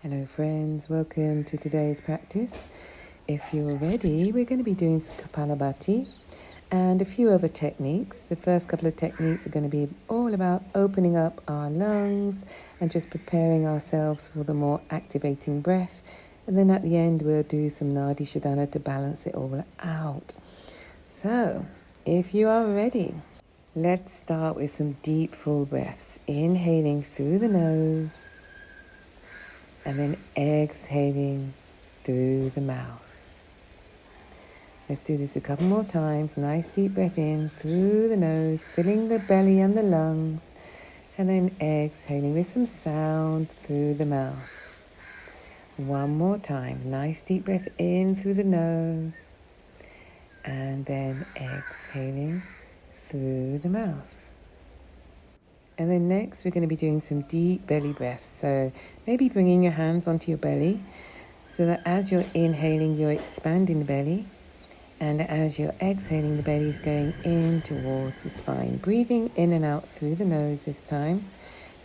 Hello friends, welcome to today's practice. If you're ready, we're going to be doing some Kapalabhati and a few other techniques. The first couple of techniques are going to be all about opening up our lungs and just preparing ourselves for the more activating breath. And then at the end, we'll do some Nadi Shodhana to balance it all out. So, if you are ready, let's start with some deep full breaths. Inhaling through the nose. And then exhaling through the mouth. Let's do this a couple more times. Nice deep breath in through the nose, filling the belly and the lungs. And then exhaling with some sound through the mouth. One more time. Nice deep breath in through the nose. And then exhaling through the mouth. And then next we're going to be doing some deep belly breaths. So maybe bringing your hands onto your belly so that as you're inhaling, you're expanding the belly. And as you're exhaling, the belly is going in towards the spine. Breathing in and out through the nose this time.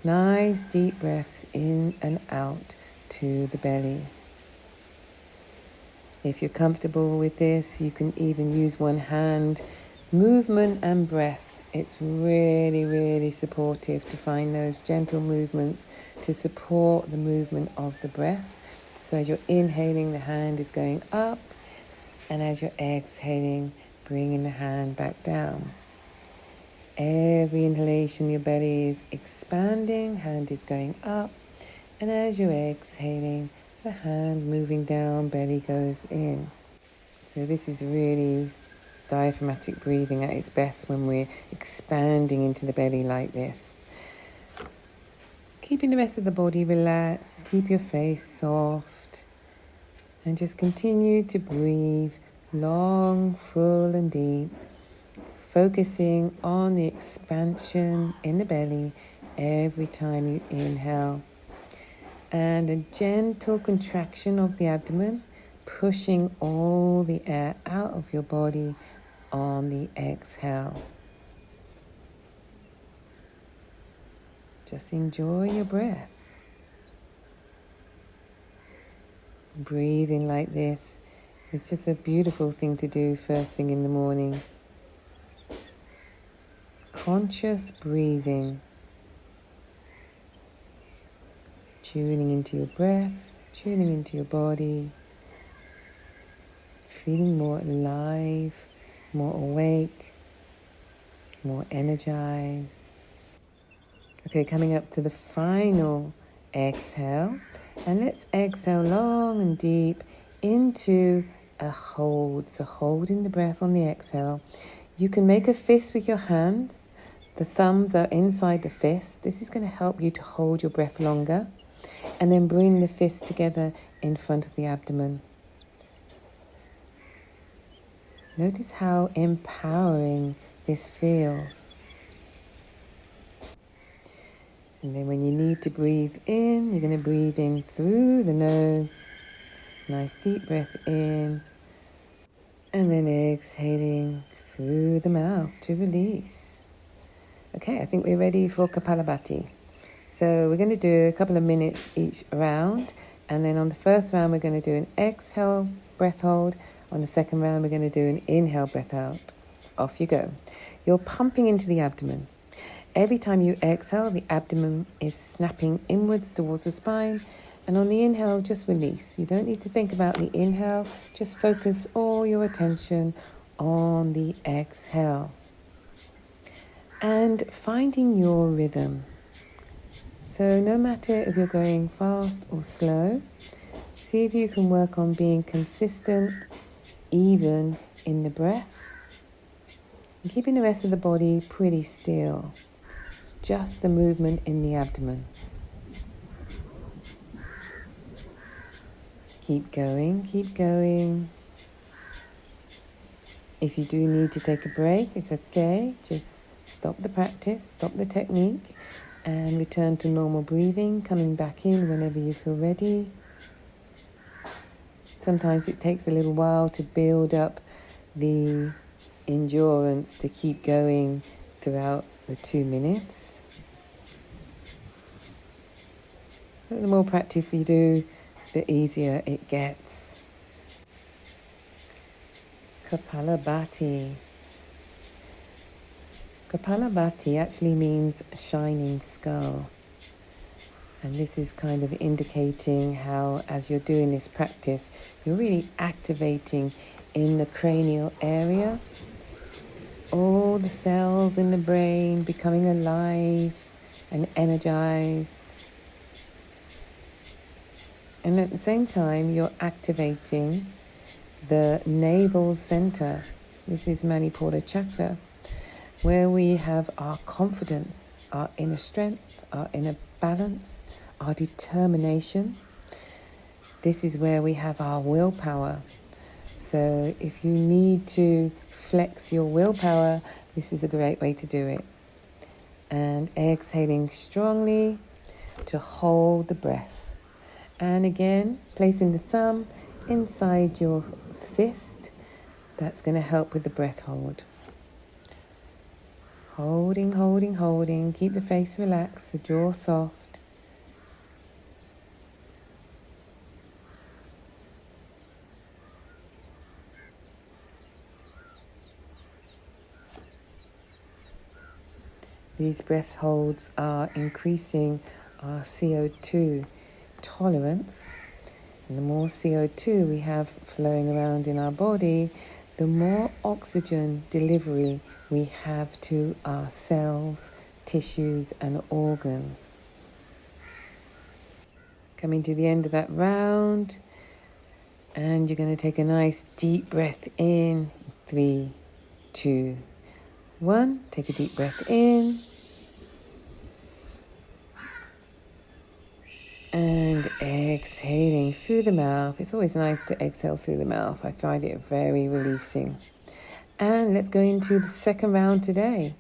Nice deep breaths in and out to the belly. If you're comfortable with this, you can even use one hand movement and breath. It's really, really supportive to find those gentle movements to support the movement of the breath. So as you're inhaling, the hand is going up, and as you're exhaling, bringing the hand back down. Every inhalation, your belly is expanding, hand is going up, and as you're exhaling, the hand moving down, belly goes in. So this is really diaphragmatic breathing at its best when we're expanding into the belly like this. Keeping the rest of the body relaxed, keep your face soft, and just continue to breathe long, full and deep, focusing on the expansion in the belly every time you inhale, and a gentle contraction of the abdomen, pushing all the air out of your body on the exhale. Just enjoy your breath. Breathing like this is just a beautiful thing to do first thing in the morning. Conscious breathing. Tuning into your breath, tuning into your body. Feeling more alive, more awake, more energized. Okay, coming up to the final exhale. And let's exhale long and deep into a hold. So holding the breath on the exhale. You can make a fist with your hands. The thumbs are inside the fist. This is going to help you to hold your breath longer. And then bring the fist together in front of the abdomen. Notice how empowering this feels. And then when you need to breathe in, you're going to breathe in through the nose. Nice deep breath in. And then exhaling through the mouth to release. Okay, I think we're ready for Kapalabhati. So we're going to do a couple of minutes each round. And then on the first round, we're going to do an exhale, breath hold. On the second round, we're going to do an inhale, breath out. Off you go. You're pumping into the abdomen. Every time you exhale, the abdomen is snapping inwards towards the spine. And on the inhale, just release. You don't need to think about the inhale. Just focus all your attention on the exhale. And finding your rhythm. So no matter if you're going fast or slow, see if you can work on being consistent, even in the breath, and keeping the rest of the body pretty still. It's just the movement in the abdomen. Keep going, keep going. If you do need to take a break, it's okay. Just stop the practice, stop the technique, and return to normal breathing, coming back in whenever you feel ready. Sometimes it takes a little while to build up the endurance to keep going throughout the 2 minutes. The more practice you do, the easier it gets. Kapalabhati. Kapalabhati actually means shining skull. And this is kind of indicating how, as you're doing this practice, you're really activating in the cranial area. All the cells in the brain becoming alive and energized. And at the same time, you're activating the navel center. This is Manipura chakra, where we have our confidence, our inner strength, our inner balance, our determination. This is where we have our willpower. So if you need to flex your willpower, this is a great way to do it. And exhaling strongly to hold the breath. And again, placing the thumb inside your fist. That's going to help with the breath hold. Holding, holding, holding. Keep the face relaxed, the jaw soft. These breath holds are increasing our CO2 tolerance. And the more CO2 we have flowing around in our body, the more oxygen delivery we have to our cells, tissues and organs. Coming to the end of that round, and you're going to take a nice deep breath in. 3, 2, 1. Take a deep breath in. And exhaling through the mouth. It's always nice to exhale through the mouth. I find it very releasing. And let's go into the second round today.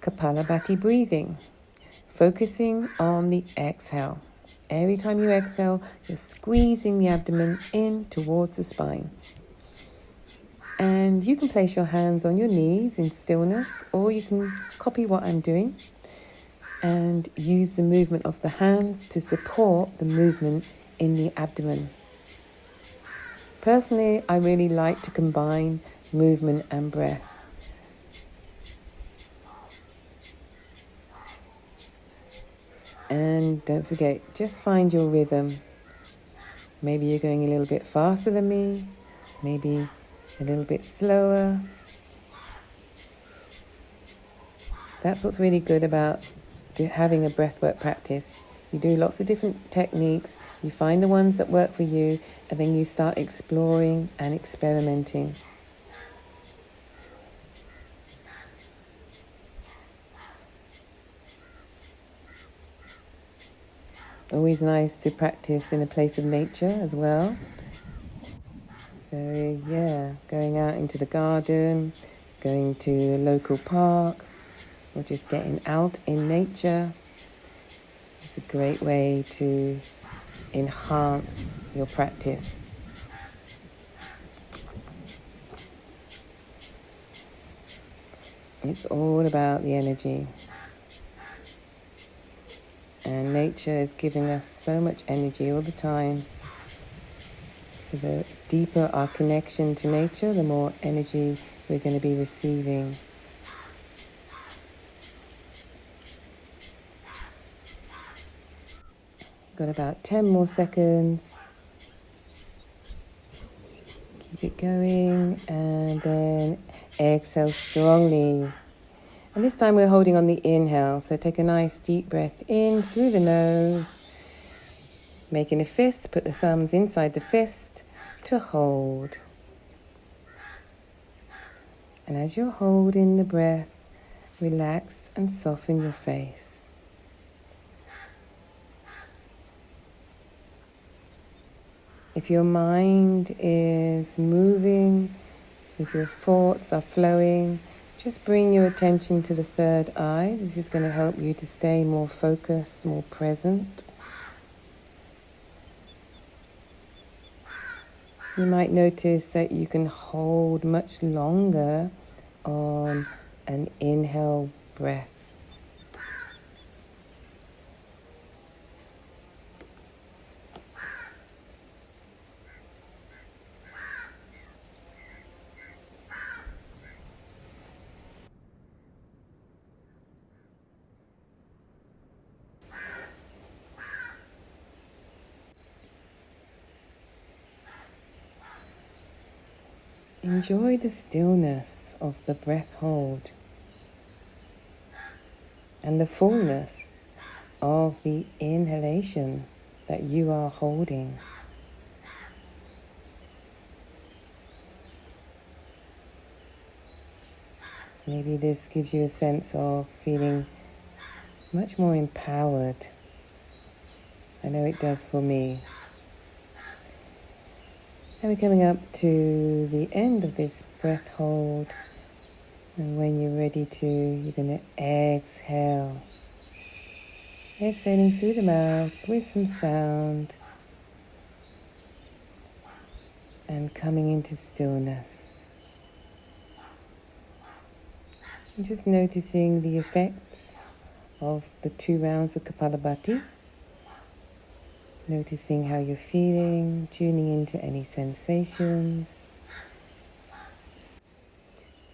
Kapalabhati breathing. Focusing on the exhale. Every time you exhale, you're squeezing the abdomen in towards the spine. And you can place your hands on your knees in stillness, or you can copy what I'm doing and use the movement of the hands to support the movement in the abdomen. Personally, I really like to combine movement and breath. And don't forget, just find your rhythm. Maybe you're going a little bit faster than me, maybe a little bit slower. That's what's really good about having a breathwork practice. You do lots of different techniques, you find the ones that work for you, and then you start exploring and experimenting. Always nice to practice in a place of nature as well. So yeah, going out into the garden, going to a local park, or just getting out in nature. It's a great way to enhance your practice. It's all about the energy. And nature is giving us so much energy all the time. So the deeper our connection to nature, the more energy we're going to be receiving. Got about 10 more seconds. Keep it going, and then exhale strongly. And this time we're holding on the inhale, so take a nice deep breath in through the nose. Making a fist, put the thumbs inside the fist to hold. And as you're holding the breath, relax and soften your face. If your mind is moving, if your thoughts are flowing, just bring your attention to the third eye. This is going to help you to stay more focused, more present. You might notice that you can hold much longer on an inhale breath. enjoy the stillness of the breath hold and the fullness of the inhalation that you are holding. Maybe this gives you a sense of feeling much more empowered. I know it does for me. And we're coming up to the end of this breath hold. And when you're ready to, you're going to exhale. Exhaling through the mouth with some sound. And coming into stillness. And just noticing the effects of the 2 rounds of Kapalabhati. Noticing how you're feeling, tuning into any sensations.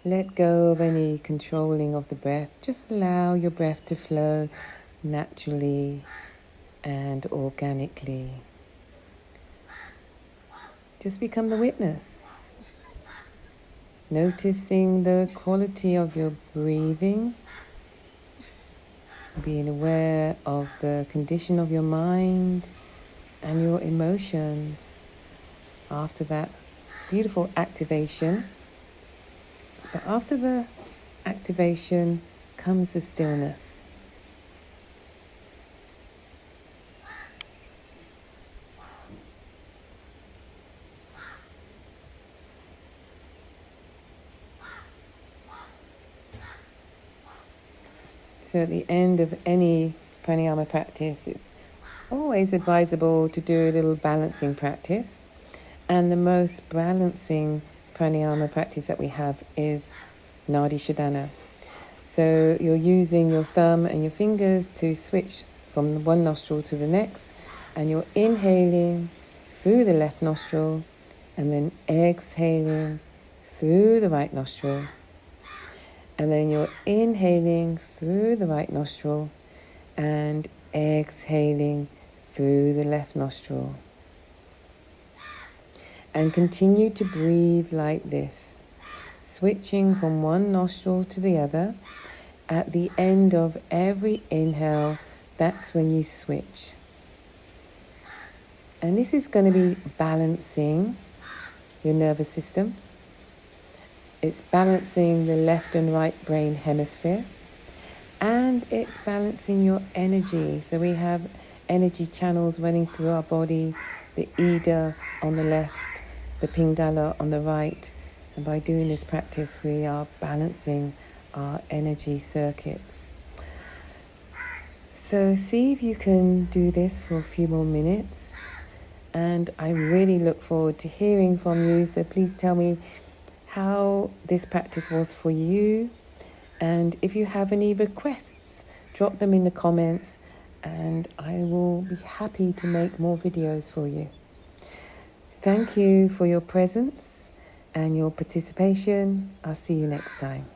Let go of any controlling of the breath. Just allow your breath to flow naturally and organically. Just become the witness. Noticing the quality of your breathing. Being aware of the condition of your mind and your emotions after that beautiful activation. But after the activation comes the stillness. So at the end of any pranayama practice, it's always advisable to do a little balancing practice. And the most balancing pranayama practice that we have is Nadi Shodhana. So you're using your thumb and your fingers to switch from one nostril to the next. And you're inhaling through the left nostril and then exhaling through the right nostril. And then you're inhaling through the right nostril and exhaling through the left nostril. And continue to breathe like this, switching from one nostril to the other. At the end of every inhale, that's when you switch. And this is going to be balancing your nervous system. It's balancing the left and right brain hemisphere. And it's balancing your energy. So we have energy channels running through our body, the Ida on the left, the Pingala on the right. And by doing this practice, we are balancing our energy circuits. So see if you can do this for a few more minutes. And I really look forward to hearing from you. So please tell me how this practice was for you. And if you have any requests, drop them in the comments and I will be happy to make more videos for you. Thank you for your presence and your participation. I'll see you next time.